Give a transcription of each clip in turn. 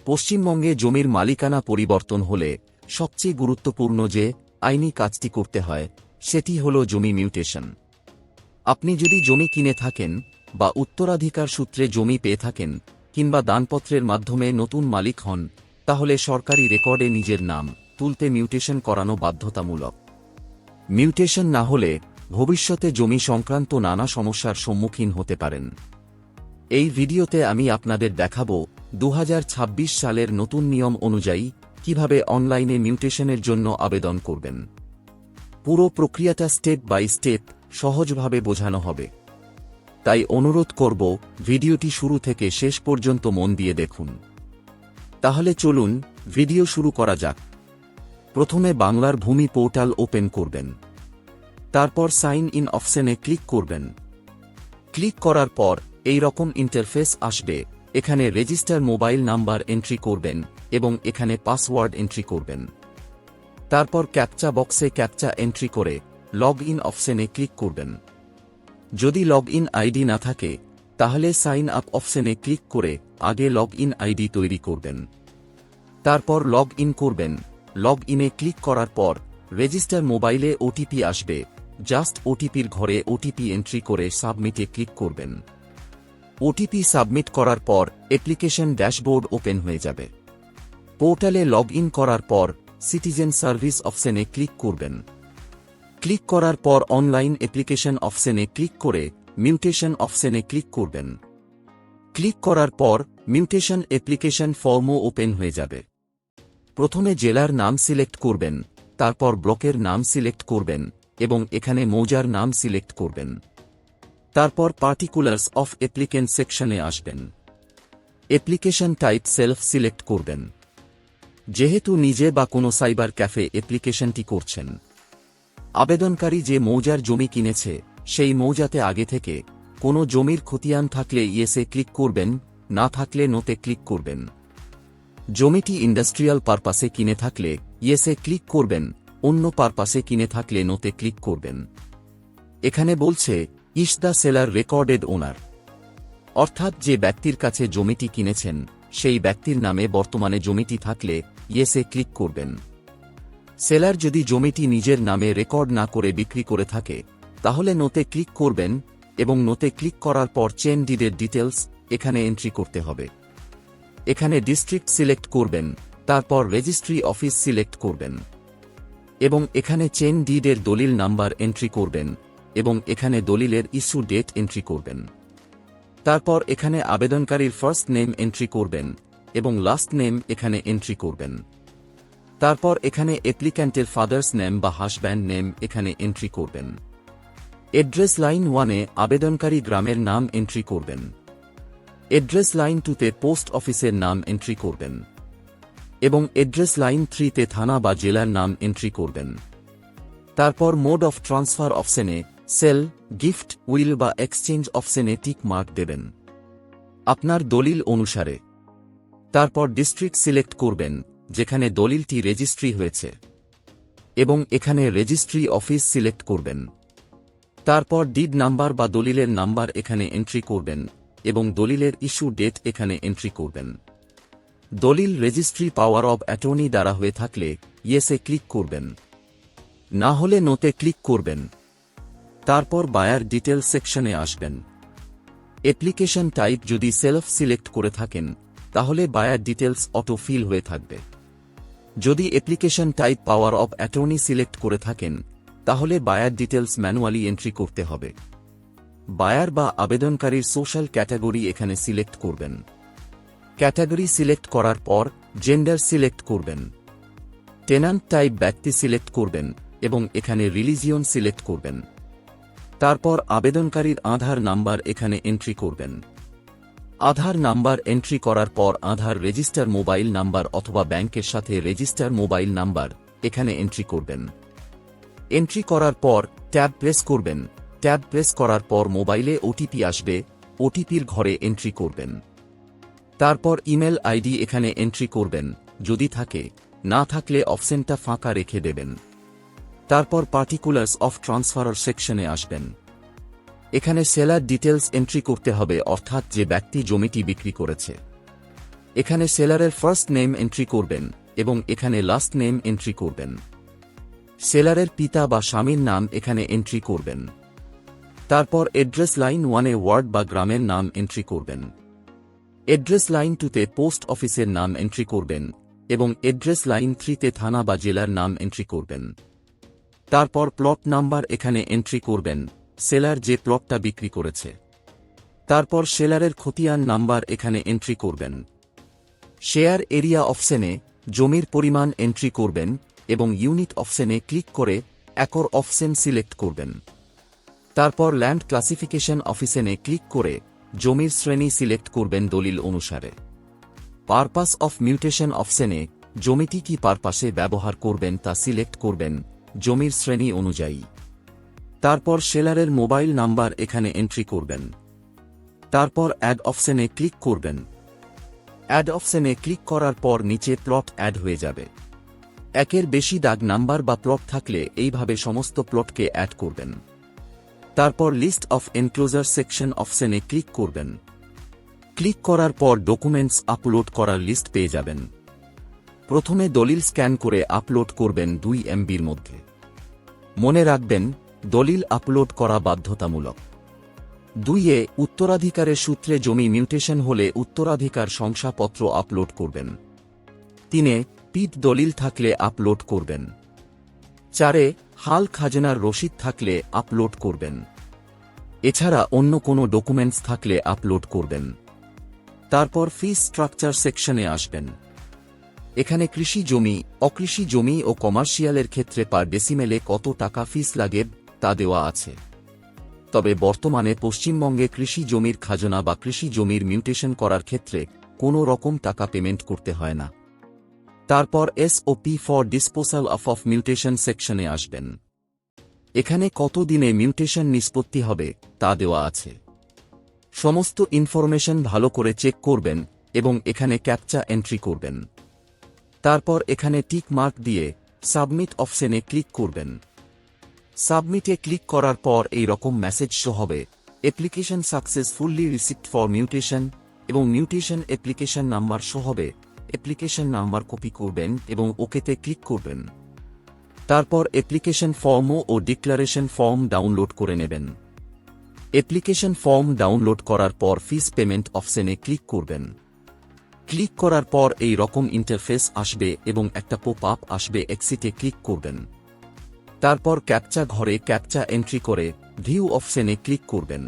পশ্চিমবঙ্গে জমির মালিকানা পরিবর্তন হলে সবচেয়ে গুরুত্বপূর্ণ যে আইনি কাজটি করতে হয় সেটি হল জমি মিউটেশন। আপনি যদি জমি কিনে থাকেন বা উত্তরাধিকার সূত্রে জমি পেয়ে থাকেন কিংবা দানপত্রের মাধ্যমে নতুন মালিক হন, তাহলে সরকারি রেকর্ডে নিজের নাম তুলতে মিউটেশন করানো বাধ্যতামূলক। মিউটেশন না হলে ভবিষ্যতে জমি সংক্রান্ত নানা সমস্যার সম্মুখীন হতে পারেন। এই ভিডিওতে আমি আপনাদের দেখাবো 2026 সালের নতুন নিয়ম অনুযায়ী কিভাবে অনলাইনে মিউটেশনের জন্য আবেদন করবেন। পুরো প্রক্রিয়াটা স্টেপ বাই স্টেপ সহজভাবে বোঝানো হবে, তাই অনুরোধ করব ভিডিওটি শুরু থেকে শেষ পর্যন্ত মন দিয়ে দেখুন। তাহলে চলুন ভিডিও শুরু করা যাক। প্রথমে বাংলার ভূমি পোর্টাল ওপেন করবেন, তারপর সাইন ইন অপশনে ক্লিক করবেন। ক্লিক করার পর এই রকম ইন্টারফেস আসবে। এখানে রেজিস্টার মোবাইল নাম্বার এন্ট্রি করবেন এবং এখানে পাসওয়ার্ড এন্ট্রি করবেন। তারপর ক্যাপচা বক্সে ক্যাপচা এন্ট্রি করে লগ ইন অপশনে ক্লিক করবেন। যদি লগ ইন আইডি না থাকে তাহলে সাইন আপ অপশনে ক্লিক করে আগে লগ ইন আইডি তৈরি করবেন। তারপর লগ ইন করবেন। লগ ইনে ক্লিক করার পর রেজিস্টার মোবাইলে ওটিপি আসবে। জাস্ট ওটিপির ঘরে ওটিপি এন্ট্রি করে সাবমিটে ক্লিক করবেন। ওটিপি সাবমিট করার পর অ্যাপ্লিকেশন ড্যাশবোর্ড ওপেন হয়ে যাবে। পোর্টালে লগ ইন করার পর সিটিজেন সার্ভিস অপশনে ক্লিক করবেন। ক্লিক করার পর অনলাইন অ্যাপ্লিকেশন অপশনে ক্লিক করে মিউটেশন অপশনে ক্লিক করবেন। ক্লিক করার পর মিউটেশন অ্যাপ্লিকেশন ফর্মও ওপেন হয়ে যাবে। প্রথমে জেলার নাম সিলেক্ট করবেন, তারপর ব্লকের নাম সিলেক্ট করবেন এবং এখানে মৌজার নাম সিলেক্ট করবেন। তারপর পার্টিকুলার্স অফ অ্যাপ্লিকেন্ট সেকশনে আসবেন। অ্যাপ্লিকেশন টাইপ সেলফ সিলেক্ট করবেন। যেহেতু নিজে বা কোনো সাইবার ক্যাফে অ্যাপ্লিকেশনটি করছেন, আবেদনকারী যে মৌজার জমি কিনেছে সেই মৌজাতে আগে থেকে কোনো জমির খতিয়ান থাকলে ইয়েসে ক্লিক করবেন, না থাকলে নোতে ক্লিক করবেন। জমিটি ইন্ডাস্ট্রিয়াল পারপাসে কিনে থাকলে ইয়েসে ক্লিক করবেন, অন্য পারপাসে কিনে থাকলে নোতে ক্লিক করবেন। এখানে বলছে ইস দ্য সেলার রেকর্ডেড ওনার, অর্থাৎ যে ব্যক্তির কাছে জমিটি কিনেছেন সেই ব্যক্তির নামে বর্তমানে জমিটি থাকলে ইয়েসে ক্লিক করবেন। সেলার যদি জমিটি নিজের নামে রেকর্ড না করে বিক্রি করে থাকে তাহলে নোতে ক্লিক করবেন এবং নোতে ক্লিক করার পর চেন ডিডের ডিটেলস এখানে এন্ট্রি করতে হবে। এখানে ডিস্ট্রিক্ট সিলেক্ট করবেন, তারপর রেজিস্ট্রি অফিস সিলেক্ট করবেন এবং এখানে চেন ডিডের দলিল নাম্বার এন্ট্রি করবেন এবং এখানে দলিলের ইস্যু ডেট এন্ট্রি করবেন। তারপর এখানে আবেদনকারীর ফার্স্ট নেম এন্ট্রি করবেন এবং লাস্ট নেম এখানে এন্ট্রি করবেন। তারপর এখানে অ্যাপ্লিক্যান্টের ফাদার্স নেম বা হাজব্যান্ড নেম এখানে এন্ট্রি করবেন। অ্যাড্রেস লাইন 1-এ আবেদনকারী গ্রামের নাম এন্ট্রি করবেন। অ্যাড্রেস লাইন 2-তে পোস্ট অফিসের নাম এন্ট্রি করবেন এবং অ্যাড্রেস লাইন 3-তে থানা বা জেলার নাম এন্ট্রি করবেন। তারপর মোড অফ ট্রান্সফার অপশনে সেল, গিফট, উইল বা এক্সচেঞ্জ অপশনে টিক মার্ক দেবেন আপনার দলিল অনুসারে। তারপর ডিস্ট্রিক্ট সিলেক্ট করবেন যেখানে দলিলটি রেজিস্ট্রি হয়েছে এবং এখানে রেজিস্ট্রি অফিস সিলেক্ট করবেন। তারপর ডিড নাম্বার বা দলিলের নাম্বার এখানে এন্ট্রি করবেন এবং দলিলের ইস্যু ডেট এখানে এন্ট্রি করবেন। দলিল রেজিস্ট্রি পাওয়ার অব অ্যাটর্নি দ্বারা হয়ে থাকলে ইয়েসে ক্লিক করবেন, না হলে নোতে ক্লিক করবেন। তারপর বায়ার ডিটেল সেকশনে আসবেন। অ্যাপ্লিকেশন টাইপ যদি সেলফ সিলেক্ট করে থাকেন তাহলে বায়ার ডিটেলস অটো ফিল হয়ে থাকবে। যদি application type power of attorney select করে থাকেন তাহলে বায়ার ডিটেলস ম্যানুয়ালি এন্ট্রি করতে হবে। বায়ার বা আবেদনকারীর সোশ্যাল ক্যাটাগরি এখানে সিলেক্ট করবেন। ক্যাটাগরি সিলেক্ট করার পর জেন্ডার সিলেক্ট করবেন। টেনান্ট টাইপ ব্যক্তি সিলেক্ট করবেন এবং এখানে রিলিজিয়ন সিলেক্ট করবেন। তারপর আবেদনকারীর আধার নাম্বার এখানে এন্ট্রি করবেন। আধার নাম্বার এন্ট্রি করার পর আধার রেজিস্টার মোবাইল নাম্বার অথবা ব্যাংকের সাথে রেজিস্টার মোবাইল নাম্বার এখানে এন্ট্রি করবেন। এন্ট্রি করার পর ট্যাব প্রেস করবেন। ট্যাব প্রেস করার পর মোবাইলে ওটিপি আসবে, ওটিপির ঘরে এন্ট্রি করবেন। তারপর ইমেল আইডি এখানে এন্ট্রি করবেন যদি থাকে, না থাকলে অপশনটা ফাঁকা রেখে দেবেন। তারপর পার্টিকুলার্স অফ ট্রান্সফারার সেকশনে আসবেন। এখানে সেলার ডিটেলস এন্ট্রি করতে হবে, অর্থাৎ যে ব্যক্তি জমিটি বিক্রি করেছে। এখানে সেলারের ফার্স্ট নেম এন্ট্রি করবেন এবং এখানে লাস্ট নেম এন্ট্রি করবেন। সেলারের পিতা বা স্বামীর নাম এখানে এন্ট্রি করবেন। তারপর এড্রেস লাইন 1-এ ওয়ার্ড বা গ্রামের নাম এন্ট্রি করবেন। এড্রেস লাইন 2-তে পোস্ট অফিসের নাম এন্ট্রি করবেন এবং এড্রেস লাইন 3-তে থানা বা জেলার নাম এন্ট্রি করবেন। তারপর প্লট নাম্বার এখানে এন্ট্রি করবেন, সেলার যে প্লটটা বিক্রি করেছে। তারপর সেলারের খতিয়ান নাম্বার এখানে এন্ট্রি করবেন। শেয়ার এরিয়া অপশনে জমির পরিমাণ এন্ট্রি করবেন এবং ইউনিট অপশনে ক্লিক করে একর অপশন সিলেক্ট করবেন। তারপর ল্যান্ড ক্লাসিফিকেশন অপশনে ক্লিক করে জমির শ্রেণী সিলেক্ট করবেন দলিল অনুসারে। পারপাস অফ মিউটেশন অপশনে জমিটি কি পারপাসে ব্যবহার করবেন তা সিলেক্ট করবেন জমির শ্রেণী অনুযায়ী। তারপর সেলারের মোবাইল নাম্বার এখানে এন্ট্রি করবেন। তারপর অ্যাড অপশনে ক্লিক করবেন। অ্যাড অপশনে ক্লিক করার পর নিচে প্লট অ্যাড হয়ে যাবে। একের বেশি দাগ নাম্বার বা প্লট থাকলে এইভাবে সমস্ত প্লটকে অ্যাড করবেন। তারপর লিস্ট অফ এনক্লোজার সেকশন অপশনে ক্লিক করবেন। ক্লিক করার পর ডকুমেন্টস আপলোড করার লিস্ট পেয়ে যাবেন। প্রথমে দলিল স্ক্যান করে আপলোড করবেন 2 MBর মধ্যে। মনে রাখবেন, দলিল আপলোড করা বাধ্যতামূলক। 2-এ উত্তরাধিকারের সূত্রে জমি মিউটেশন হলে উত্তরাধিকার শংসাপত্র আপলোড করবেন। 3-এ পিট দলিল থাকলে আপলোড করবেন। 4-এ হাল খাজনার রসিদ থাকলে আপলোড করবেন। এছাড়া অন্য কোনো ডকুমেন্টস থাকলে আপলোড করবেন। তারপর ফিস স্ট্রাকচার সেকশনে আসবেন। এখানে কৃষি জমি, অকৃষি জমি ও কমার্শিয়ালের ক্ষেত্রে পার ডেসিমেলে কত টাকা ফিস লাগে তা দেওয়া আছে। তবে বর্তমানে পশ্চিমবঙ্গে কৃষি জমির খাজনা বা কৃষি জমির মিউটেশন করার ক্ষেত্রে কোনো রকম টাকা পেমেন্ট করতে হয় না। তারপর SOP for disposal of mutation সেকশনে আসবেন। এখানে কত দিনে মিউটেশন নিষ্পত্তি হবে তা দেওয়া আছে। সমস্ত ইনফরমেশন ভালো করে চেক করবেন এবং এখানে ক্যাপচা এন্ট্রি করবেন। তারপর এখানে টিক মার্ক দিয়ে সাবমিট অপশনে ক্লিক করবেন। সাবমিটে ক্লিক করার পর এই রকম মেসেজ শো হবে, application successfully received for mutation, এবং মিউটেশন অ্যাপ্লিকেশন নাম্বার শো হবে। অ্যাপ্লিকেশন নাম্বার কপি করবেন এবং ওকেতে ক্লিক করবেন। তারপর অ্যাপ্লিকেশন ফর্ম ও ডিক্লারেশন ফর্ম ডাউনলোড করে নেবেন। অ্যাপ্লিকেশন ফর্ম ডাউনলোড করার পর ফিস পেমেন্ট অপশনে ক্লিক করবেন। ক্লিক করার পর এই রকম ইন্টারফেস আসবে এবং একটা পপ আপ আসবে, এক্সিটে ক্লিক করবেন। তারপর ক্যাপচা ঘরে ক্যাপচা এন্ট্রি করে ভিউ অপশনে ক্লিক করবেন।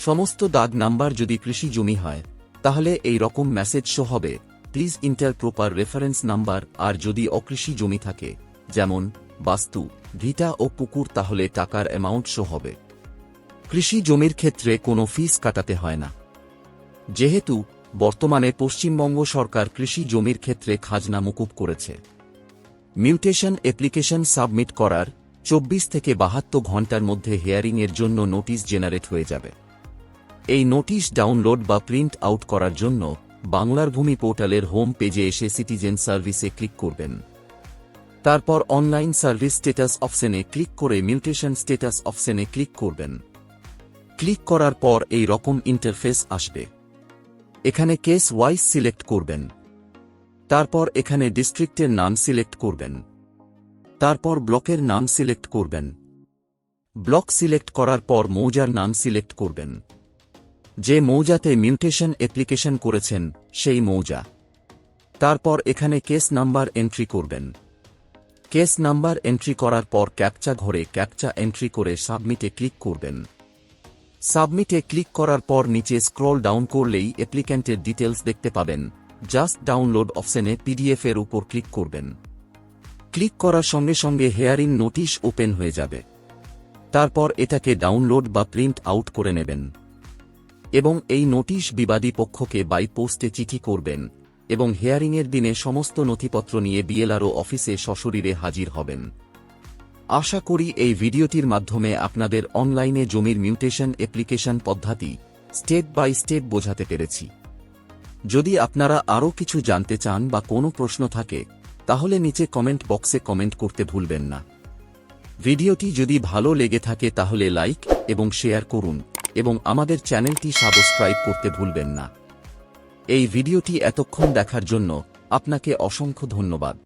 সমস্ত দাগ নাম্বার যদি কৃষি জমি হয় তাহলে এই রকম মেসেজ শো হবে, please enter proper reference number. আর যদি অকৃষি জমি থাকে যেমন বাস্তু, ভিটা ও পুকুর তাহলে টাকার অ্যামাউন্ট শো হবে। কৃষি জমির ক্ষেত্রে কোনো ফিস কাটাতে হয় না। যেহেতু বর্তমানে পশ্চিমবঙ্গ সরকার কৃষি জমির ক্ষেত্রে খাজনা মকুব করেছে। মিউটেশন অ্যাপ্লিকেশন সাবমিট করার 24 থেকে 72 ঘণ্টার মধ্যে হিয়ারিংয়ের জন্য নোটিশ জেনারেট হয়ে যাবে। এই নোটিশ ডাউনলোড বা প্রিন্ট আউট করার জন্য বাংলার ভূমি পোর্টালের হোম পেজে এসে সিটিজেন সার্ভিসে ক্লিক করবেন। তারপর অনলাইন সার্ভিস স্ট্যাটাস অপশনে ক্লিক করে মিউটেশন স্ট্যাটাস অপশনে ক্লিক করবেন। ক্লিক করার পর এই রকম ইন্টারফেস আসবে। এখানে কেস ওয়াইজ সিলেক্ট করবেন। তারপর এখানে ডিস্ট্রিক্টের নাম সিলেক্ট করবেন। তারপর ব্লকের নাম সিলেক্ট করবেন। ব্লক সিলেক্ট করার পর মৌজার নাম সিলেক্ট করবেন। যে মৌজাতে মিউটেশন অ্যাপ্লিকেশন করেছেন সেই মৌজা। তারপর এখানে কেস নাম্বার এন্ট্রি করবেন। কেস নাম্বার এন্ট্রি করার পর ক্যাপচা ঘরে ক্যাপচা এন্ট্রি করে সাবমিটে ক্লিক করবেন। সাবমিটে ক্লিক করার পর নিচে স্ক্রল ডাউন করলেই অ্যাপ্লিক্যান্টের ডিটেলস দেখতে পাবেন। জাস্ট ডাউনলোড অপশনে পিডিএফ এর উপর ক্লিক করবেন। ক্লিক করার সঙ্গে সঙ্গে হিয়ারিং নোটিশ ওপেন হয়ে যাবে। তারপর এটাকে ডাউনলোড বা প্রিন্ট আউট করে নেবেন এবং এই নোটিশ বিবাদী পক্ষকে বাই পোস্টে চিঠি করবেন এবং হিয়ারিংয়ের দিনে সমস্ত নথিপত্র নিয়ে বিএলআরও অফিসে সশরীরে হাজির হবেন। আশা করি এই ভিডিওটির মাধ্যমে আপনাদের অনলাইনে জমির মিউটেশন অ্যাপ্লিকেশন পদ্ধতি স্টেপ বাই স্টেপ বোঝাতে পেরেছি। যদি আপনারা আরও কিছু জানতে চান বা কোনো প্রশ্ন থাকে তাহলে নিচে কমেন্ট বক্সে কমেন্ট করতে ভুলবেন না। ভিডিওটি যদি ভালো লেগে থাকে তাহলে লাইক এবং শেয়ার করুন এবং আমাদের চ্যানেলটি সাবস্ক্রাইব করতে ভুলবেন না। এই ভিডিওটি এতক্ষণ দেখার জন্য আপনাকে অসংখ্য ধন্যবাদ।